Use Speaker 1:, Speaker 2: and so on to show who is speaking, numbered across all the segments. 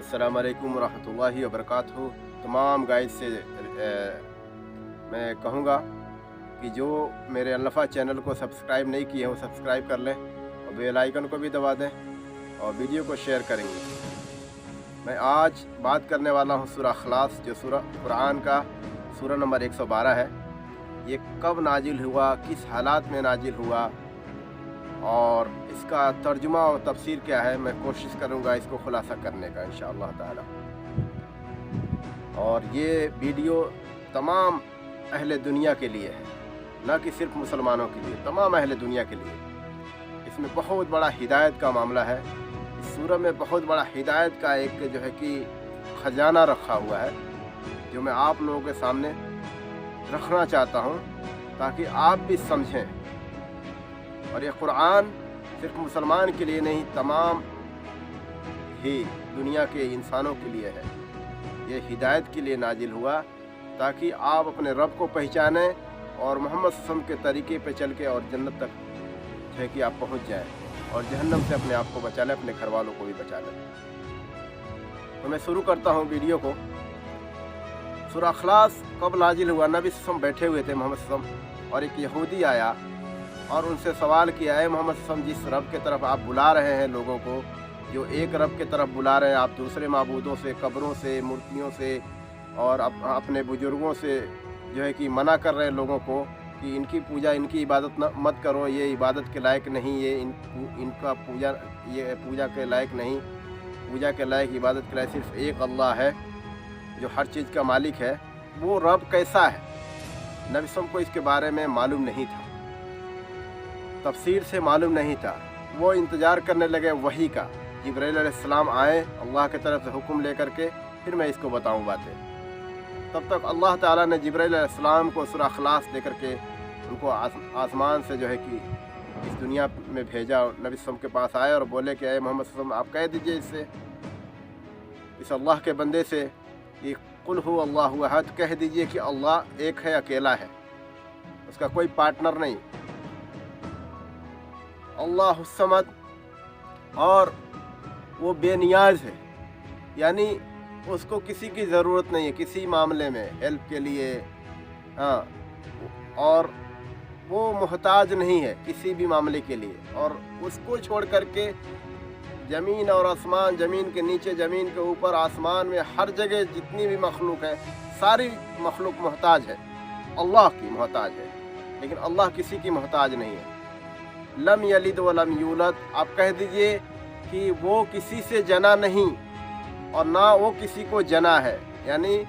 Speaker 1: अस्सलाम वालेकुम रहमतुल्लाहि व बरकातहू। तमाम गाइड से मैं कहूँगा कि जो मेरे अल्लफ़ा चैनल को सब्सक्राइब नहीं किए हैं वो सब्सक्राइब कर लें और बेल आइकन को भी दबा दें और वीडियो को शेयर करेंगे। मैं आज बात करने वाला हूँ सूरह इखलास, जो सूरह कुरान का सूरह नंबर 112 है। ये कब नाजिल हुआ, किस हालात में नाजिल हुआ और इसका तर्जुमा और तफसीर क्या है, मैं कोशिश करूँगा इसको खुलासा करने का इंशाअल्लाह ताला। और ये वीडियो तमाम अहले दुनिया के लिए है, न कि सिर्फ मुसलमानों के लिए, तमाम अहले दुनिया के लिए। इसमें बहुत बड़ा हिदायत का मामला है। इस सूरह में बहुत बड़ा हिदायत का एक जो है कि ख़जाना रखा हुआ है, जो मैं आप लोगों के सामने रखना चाहता हूँ ताकि आप भी समझें। और ये कुरान सिर्फ मुसलमान के लिए नहीं, तमाम ही दुनिया के इंसानों के लिए है। ये हिदायत के लिए नाजिल हुआ ताकि आप अपने रब को पहचानें और मोहम्मद सल्लल्लाहु अलैहि वसल्लम के तरीके पे चल के और जन्नत तक है कि आप पहुंच जाएं और जहन्नम से अपने आप को बचा लें, अपने घर वालों को भी बचा लें। तो मैं शुरू करता हूं वीडियो को। सूरह इखलास कब नाजिल हुआ? नबी सल्लल्लाहु अलैहि वसल्लम बैठे हुए थे मोहम्मद सल्लल्लाहु अलैहि वसल्लम, और एक यहूदी आया और उनसे सवाल किया, है मोहम्मद सल्लल्लाहु अलैहि वसल्लम, जिस रब के तरफ आप बुला रहे हैं लोगों को, जो एक रब के तरफ बुला रहे हैं, आप दूसरे माबूदों से, कब्रों से, मूर्तियों से और अपने बुजुर्गों से जो है कि मना कर रहे हैं लोगों को कि इनकी पूजा, इनकी इबादत मत करो, ये इबादत के लायक नहीं, ये इनका पूजा, ये पूजा के लायक नहीं, पूजा के लायक, इबादत के लायक सिर्फ एक अल्लाह है जो हर चीज़ का मालिक है। वो रब कैसा है? नबी सल्लल्लाहु अलैहि वसल्लम को इसके बारे में मालूम नहीं था, तफसीर से मालूम नहीं था। वो इंतज़ार करने लगे वही का, जिब्राइल अलैहिस्सलाम आए अल्लाह की तरफ से हुक्म लेकर के, फिर मैं इसको बताऊँ बातें। तब तक अल्लाह ताला ने जिब्राइल अलैहिस्सलाम को सूरह इखलास दे करके उनको आसमान से जो है कि इस दुनिया में भेजा। नबी सल्लल्लाहु अलैहि वसल्लम के पास आए और बोले कि मोहम्मद सल्लल्लाहु अलैहि वसल्लम, आप कह दीजिए इससे, इस अल्लाह के बंदे से कि कुल हु अल्लाहु अहद, कह दीजिए कि अल्लाह एक है, अकेला है, उसका कोई पार्टनर नहीं, अल्लाहुस समद, और वो बेनियाज है, यानी उसको किसी की ज़रूरत नहीं है किसी मामले में हेल्प के लिए, हाँ, और वो मोहताज नहीं है किसी भी मामले के लिए। और उसको छोड़ करके ज़मीन और आसमान, ज़मीन के नीचे, ज़मीन के ऊपर, आसमान में, हर जगह जितनी भी मखलूक है, सारी मखलूक मोहताज है, अल्लाह की मोहताज है, लेकिन अल्लाह किसी की मोहताज नहीं है। लम यलिद व लम यूलद, आप कह दीजिए कि वो किसी से जना नहीं और ना वो किसी को जना है, यानी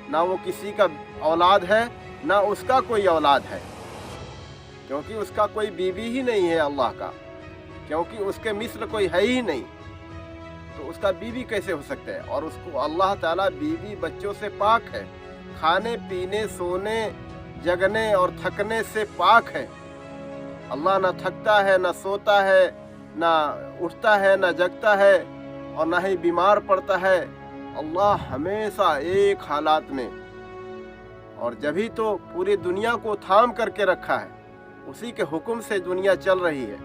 Speaker 1: ना वो किसी का औलाद है, ना उसका कोई औलाद है, क्योंकि उसका कोई बीवी ही नहीं है अल्लाह का, क्योंकि उसके मिस्ल कोई है ही नहीं, तो उसका बीवी कैसे हो सकता है? और उसको अल्लाह ताला बीवी बच्चों से पाक है, खाने पीने, सोने, जगने और थकने से पाक है। अल्लाह ना थकता है, ना सोता है, ना उठता है, ना जगता है और ना ही बीमार पड़ता है। अल्लाह हमेशा एक हालात में, और जभी तो पूरी दुनिया को थाम करके रखा है, उसी के हुक्म से दुनिया चल रही है।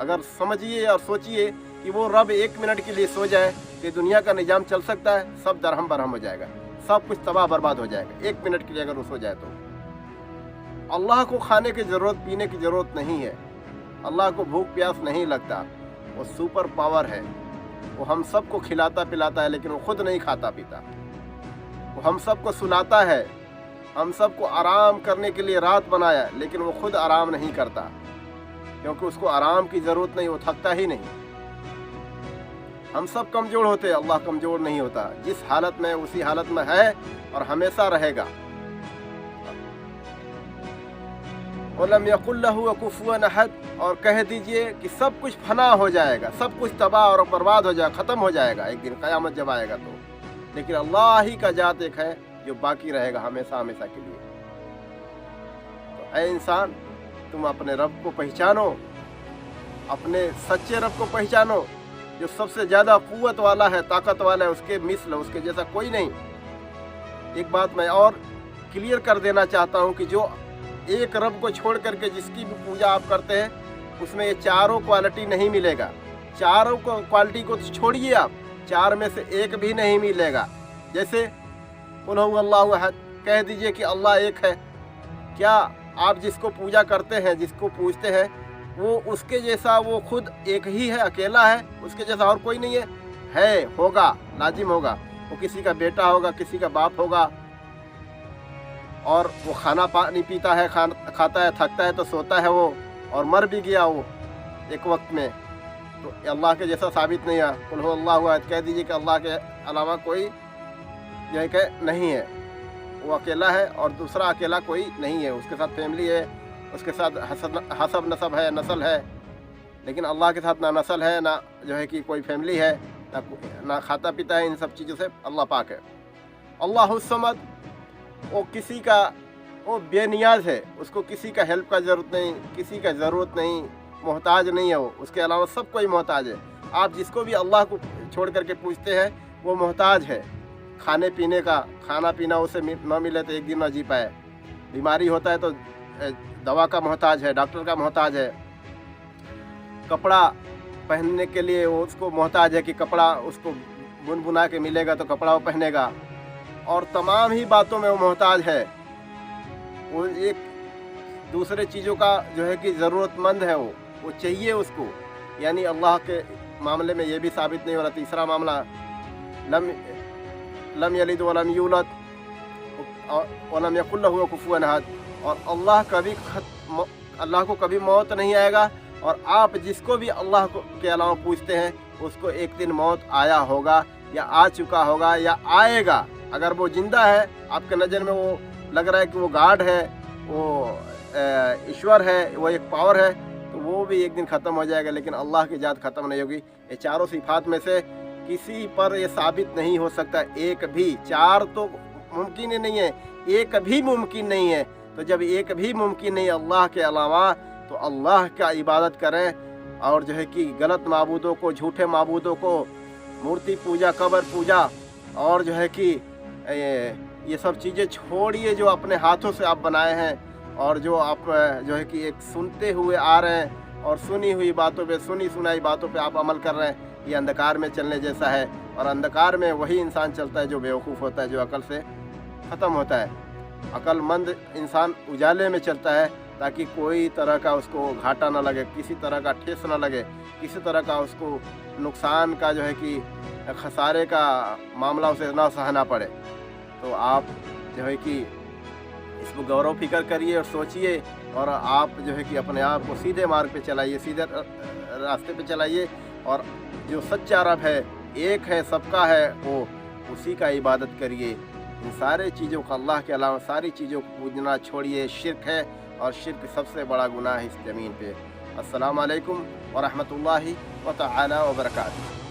Speaker 1: अगर समझिए और सोचिए कि वो रब एक मिनट के लिए सो जाए कि दुनिया का निजाम चल सकता है? सब दरहम बरहम हो जाएगा, सब कुछ तबाह बर्बाद हो जाएगा एक मिनट के लिए अगर वो सो जाए तो। अल्लाह को खाने की ज़रूरत, पीने की ज़रूरत नहीं है, अल्लाह को भूख प्यास नहीं लगता, वो सुपर पावर है, वो हम सबको खिलाता पिलाता है लेकिन वो खुद नहीं खाता पीता, वो हम सबको सुलाता है, हम सबको आराम करने के लिए रात बनाया लेकिन वो खुद आराम नहीं करता, क्योंकि उसको आराम की ज़रूरत नहीं, वो थकता ही नहीं। हम सब कमज़ोर होते, अल्लाह कमज़ोर नहीं होता, जिस हालत में उसी हालत में है और हमेशा रहेगा। वलम यकुल लहु कुफुवन अहद, और कह दीजिए कि सब कुछ फना हो जाएगा, सब कुछ तबाह और बर्बाद हो जाएगा, ख़त्म हो जाएगा एक दिन क़यामत जब आएगा तो, लेकिन अल्लाह ही का जात एक है जो बाकी रहेगा हमेशा हमेशा के लिए। तो ऐ इंसान, तुम अपने रब को पहचानो, अपने सच्चे रब को पहचानो जो सबसे ज़्यादा क़ुव्वत वाला है, ताकत वाला है, उसके मिस्ल, उसके जैसा कोई नहीं। एक बात मैं और क्लियर कर देना चाहता हूँ कि जो एक रब को छोड़ करके जिसकी भी पूजा आप करते हैं, उसमें ये चारों क्वालिटी नहीं मिलेगा। चारों क्वालिटी को तो छोड़िए आप, चार में से एक भी नहीं मिलेगा। जैसे कुल हु अल्लाहु अहद, कह दीजिए कि अल्लाह एक है। क्या आप जिसको पूजा करते हैं, जिसको पूजते हैं, वो उसके जैसा वो खुद एक ही है, अकेला है, उसके जैसा और कोई नहीं है? होगा, लाजिम होगा। वो किसी का बेटा होगा, किसी का बाप होगा, और वो खाना पानी पीता है, खाता है, थकता है तो सोता है वो, और मर भी गया वो एक वक्त में, तो अल्लाह के जैसा साबित नहीं है। कुल हु अल्लाहु अहद, कह दीजिए कि अल्लाह के अलावा कोई जो है कि नहीं है, वो अकेला है और दूसरा अकेला कोई नहीं है। उसके साथ फैमिली है, उसके साथ हसब नसब है, नस्ल है, लेकिन अल्लाह के साथ ना नस्ल है, ना जो है कि कोई फैमिली है, ना खाता पीता है। इन सब चीज़ों से अल्लाह पाक है। अल्लाहुस समद, वो किसी का, वो बेनियाज है, उसको किसी का हेल्प का ज़रूरत नहीं, किसी का ज़रूरत नहीं, मोहताज नहीं है वो, उसके अलावा सब कोई मोहताज है। आप जिसको भी अल्लाह को छोड़ करके पूछते हैं वो मोहताज है। खाने पीने का, खाना पीना उसे न मिले तो एक दिन न जी पाए, बीमारी होता है तो दवा का मोहताज है, डॉक्टर का मोहताज है, कपड़ा पहनने के लिए वो उसको मोहताज है कि कपड़ा उसको बुन बुना के मिलेगा तो कपड़ा वो पहनेगा, और तमाम ही बातों में वो मोहताज है। वो एक दूसरे चीज़ों का जो है कि ज़रूरतमंद है, वो चाहिए उसको। यानी अल्लाह के मामले में ये भी साबित नहीं हो रहा। तीसरा मामला, लम यलिद वलम यूलद वलम यकुल लहु कुफुवन अहद, और अल्लाह को कभी मौत नहीं आएगा, और आप जिसको भी अल्लाह के अलावा पूछते हैं उसको एक दिन मौत आया होगा, या आ चुका होगा, या आएगा। अगर वो जिंदा है, आपके नज़र में वो लग रहा है कि वो गॉड है, वो ईश्वर है, वो एक पावर है, तो वो भी एक दिन ख़त्म हो जाएगा, लेकिन अल्लाह की ज़ात ख़त्म नहीं होगी। ये चारों सिफात में से किसी पर ये साबित नहीं हो सकता एक भी। चार तो मुमकिन ही नहीं है, एक भी मुमकिन नहीं है। तो जब एक भी मुमकिन नहीं अल्लाह के अलावा, तो अल्लाह का इबादत करें, और जो है कि गलत माबूदों को, झूठे माबूदों को, मूर्ति पूजा, कब्र पूजा, और जो है कि ये सब चीज़ें छोड़िए जो अपने हाथों से आप बनाए हैं, और जो आप जो है कि एक सुनते हुए आ रहे हैं, और सुनी हुई बातों पे, सुनी सुनाई बातों पे आप अमल कर रहे हैं। ये अंधकार में चलने जैसा है, और अंधकार में वही इंसान चलता है जो बेवकूफ़ होता है, जो अकल से ख़त्म होता है। अक्लमंद इंसान उजाले में चलता है, ताकि कोई तरह का उसको घाटा ना लगे, किसी तरह का ठेस ना लगे, किसी तरह का उसको नुकसान का जो है कि खसारे का मामला उसे ना सहना पड़े। तो आप जो है कि इसको गौरव फिक्र करिए और सोचिए, और आप जो है कि अपने आप को सीधे मार्ग पे चलाइए, सीधे रास्ते पे चलाइए, और जो सच्चा रब है, एक है, सबका है, वो उसी का इबादत करिए। इन सारे चीज़ों का, अल्लाह के अलावा सारी चीज़ों को पूजना छोड़िए। शिर्क है, और शिर्क सबसे बड़ा गुनाह है इस ज़मीन पे। अस्सलामु अलैकुम व रहमतुल्लाहि व तआला व बरकातहू।